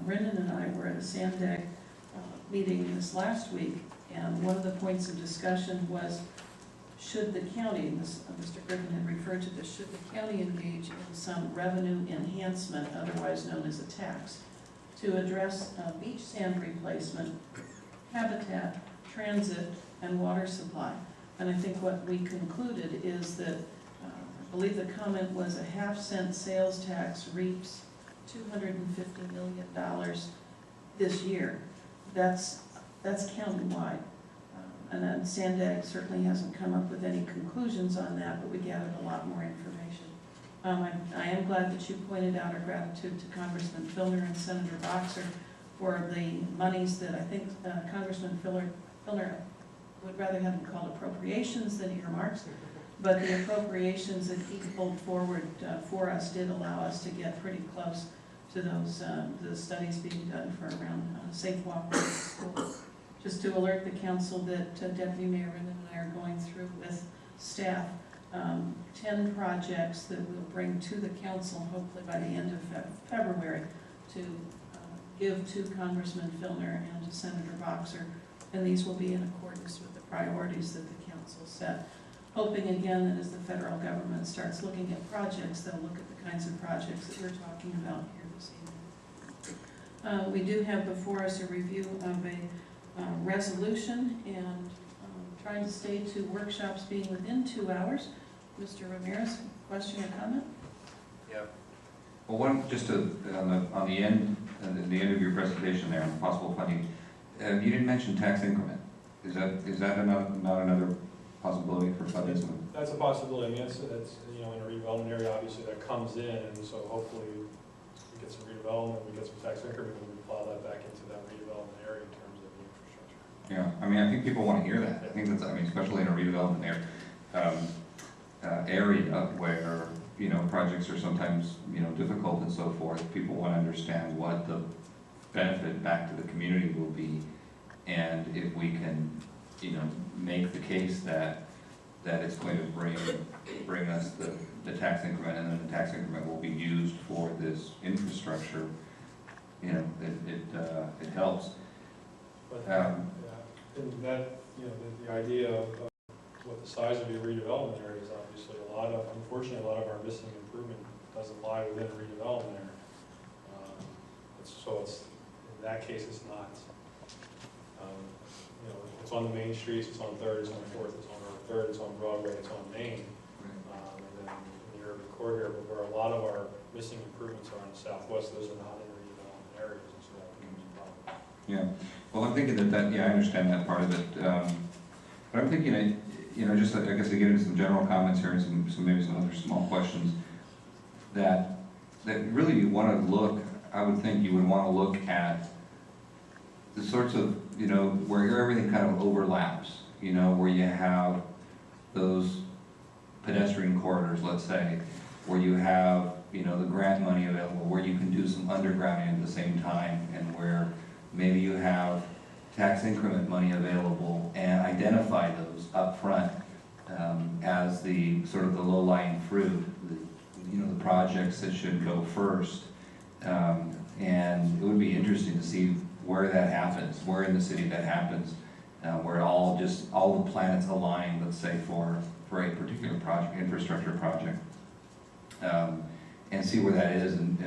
Brendan and I were at a SANDAG meeting this last week, and one of the points of discussion was, should the county, and this, Mr. Griffin had referred to this, should the county engage in some revenue enhancement, otherwise known as a tax, to address beach sand replacement, habitat, transit, and water supply. And I think what we concluded is that, I believe the comment was a half-cent sales tax reaps $250 million this year. That's countywide. And then SANDAG certainly hasn't come up with any conclusions on that, but we gathered a lot more information. I am glad that you pointed out our gratitude to Congressman Filner and Senator Boxer for the monies that I think Congressman Filner would rather have them called appropriations than earmarks, but the appropriations that he pulled forward for us did allow us to get pretty close to those the studies being done for around safe walkways to schools. Just to alert the council that Deputy Mayor Brendan and I are going through with staff 10 projects that we'll bring to the council hopefully by the end of February to give to Congressman Filner and to Senator Boxer, and these will be in accordance with the priorities that the council set. Hoping again that as the federal government starts looking at projects, they'll look at the kinds of projects that we're talking about here this evening. We do have before us a review of a resolution and trying to stay to workshops being within 2 hours. Mr. Ramirez, question or comment? Yeah. Well, one just on the end, at the end of your presentation there on possible funding, you didn't mention tax increment. Is that not another possibility for funding? That's a possibility. I mean, it's you know, in a redevelopment area, obviously that comes in, and so hopefully we get some redevelopment, we get some tax increment, and we plow that back into that redevelopment area in terms of the infrastructure. Yeah, I mean, I think people want to hear that. I think that's, I mean, especially in a redevelopment area where, you know, projects are sometimes, you know, difficult and so forth. People want to understand what the benefit back to the community will be, and if we can, you know, make the case that it's going to bring us the tax increment, and then the tax increment will be used for this infrastructure, you know, it helps. But, yeah, and that, you know, the idea of what the size of your redevelopment area is obviously unfortunately a lot of our missing improvement doesn't lie within a redevelopment area. So it's, in that case, it's not, you know, it's on the main streets, it's on 3rd, it's on 4th, it's on 3rd, it's on Broadway, it's on Main, and then in the urban core here, but where a lot of our missing improvements are in the southwest, those are not in redevelopment areas, and so that becomes a problem. Yeah, well, I'm thinking that yeah, I understand that part of it, but I'm thinking, you know, just I guess to get into some general comments here and maybe some other small questions, that really you want to look, I would think you would want to look at the sorts of, you know, where everything kind of overlaps, you know, where you have those pedestrian corridors, let's say, where you have, you know, the grant money available, where you can do some undergrounding at the same time, and where maybe you have tax increment money available, and identify those up front as the sort of the low-lying fruit, you know, the projects that should go first. And it would be interesting to see where that happens, where in the city that happens, where all the planets align, let's say, for a particular project, infrastructure project, and see where that is, and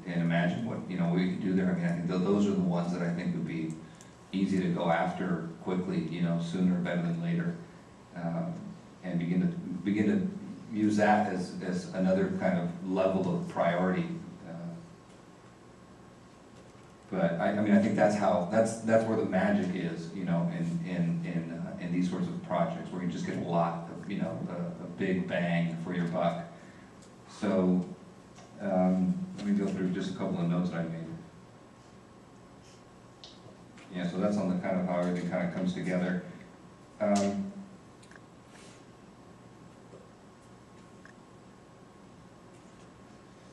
imagine what, you know, we could do there. I mean, I think those are the ones that I think would be easy to go after quickly, you know, sooner better than later, and begin to use that as another kind of level of priority. But I mean, I think that's where the magic is, you know, in these sorts of projects, where you just get a lot of, you know, a big bang for your buck. So let me go through just a couple of notes that I made. Yeah, so that's on the kind of how everything kind of comes together.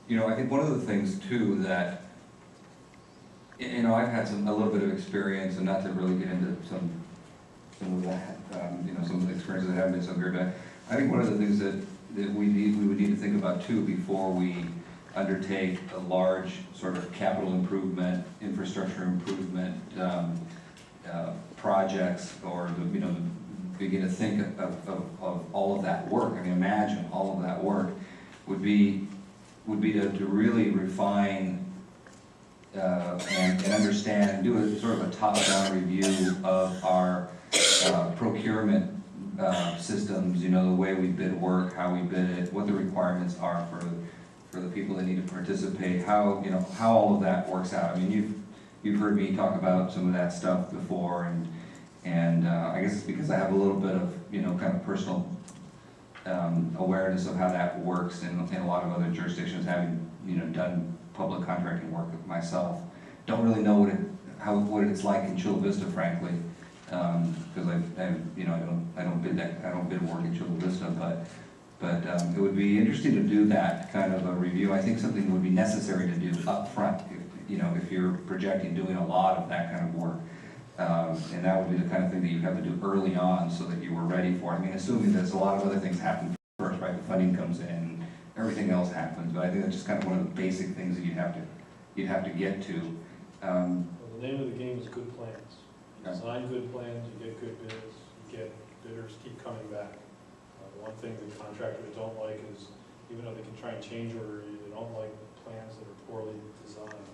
You know, I think one of the things too that, you know, I've had a little bit of experience, and not to really get into some of that, you know, some of the experiences that haven't been so great, but I think one of the things that we would need to think about too before we undertake a large sort of capital improvement, infrastructure improvement projects, or begin to think of all of that work. I mean, imagine all of that work would be to really refine and understand, do a sort of a top-down review of our procurement systems, the way we bid work, how we bid it, what the requirements are for the people that need to participate, how all of that works out. I mean, you've heard me talk about some of that stuff before, and I guess it's because I have a little bit of kind of personal awareness of how that works in a lot of other jurisdictions, having done public contracting work myself. Don't really know what it's like in Chula Vista, frankly, because I don't bid work in Chula Vista, but it would be interesting to do that kind of a review. I think something would be necessary to do up front if you're projecting doing a lot of that kind of work. And that would be the kind of thing that you have to do early on so that you were ready for it. I mean, assuming there's a lot of other things happen first, right? The funding comes in, everything else happens, but I think that's just kind of one of the basic things that you'd have to get to. Well, the name of the game is good plans. You design good plans, you get good bids, you get bidders keep coming back. The one thing that contractors don't like is, even though they can try and change order you, they don't like plans that are poorly designed,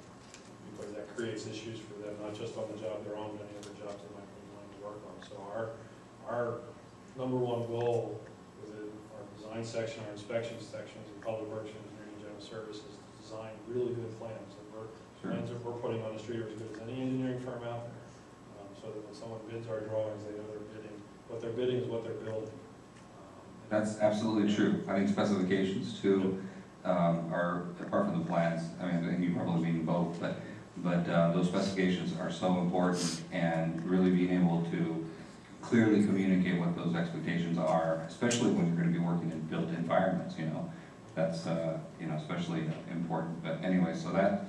because that creates issues for them, not just on the job they're on, but any other jobs they might be wanting to work on. So our number one goal within our design section, our inspection sections, and public works and engineering and general services, to design really good plans. And plans that we're putting on the street are as good as any engineering firm out there. So that when someone bids our drawings, they know what they're bidding is what they're building. That's absolutely true. I think specifications too are, apart from the plans, I mean, I think you probably mean both, but those specifications are so important, and really being able to clearly communicate what those expectations are, especially when you're going to be working in built environments, that's, especially important. But anyway, so that,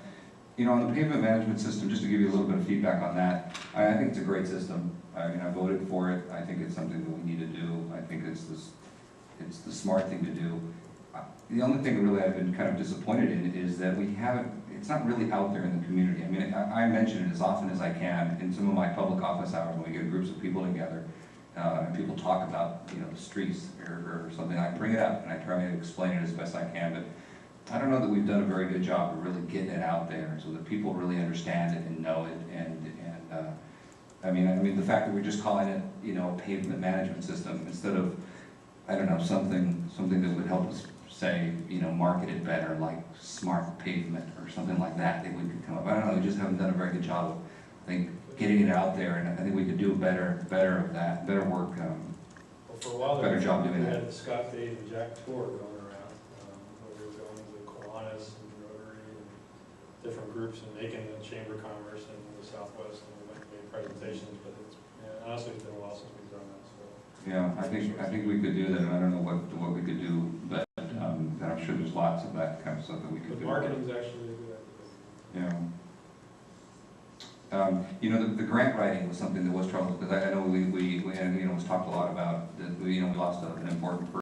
on the pavement management system, just to give you a little bit of feedback on that, I think it's a great system. I mean, I voted for it. I think it's something that we need to do. I think it's the smart thing to do. The only thing really I've been kind of disappointed in is that it's not really out there in the community. I mean, I mention it as often as I can in some of my public office hours when we get groups of people together, and people talk about, the streets or something. I bring it up and I try to explain it as best I can, but I don't know that we've done a very good job of really getting it out there so that people really understand it and know it. And I mean the fact that we're just calling it, a pavement management system instead of, I don't know, something that would help us say, market it better, like smart pavement or something like that we could come up. I don't know, we just haven't done a very good job of, I think, getting it out there, and I think we could do better of that, better work, Well, for a while better job doing we that. had the Scott, Dave, and Jack tour going around, where we were going to Kiwanis and Rotary and different groups and making the Chamber of Commerce in the Southwest, and we went and made presentations, but honestly, it's been a while since we've done that, so. Yeah, I think we could do that, and I don't know what we could do, but I'm sure there's lots of that kind of stuff that we could But do. marketing's actually a good idea. Yeah. The grant writing was something that was trouble, because I know we was talked a lot about that we lost an important person.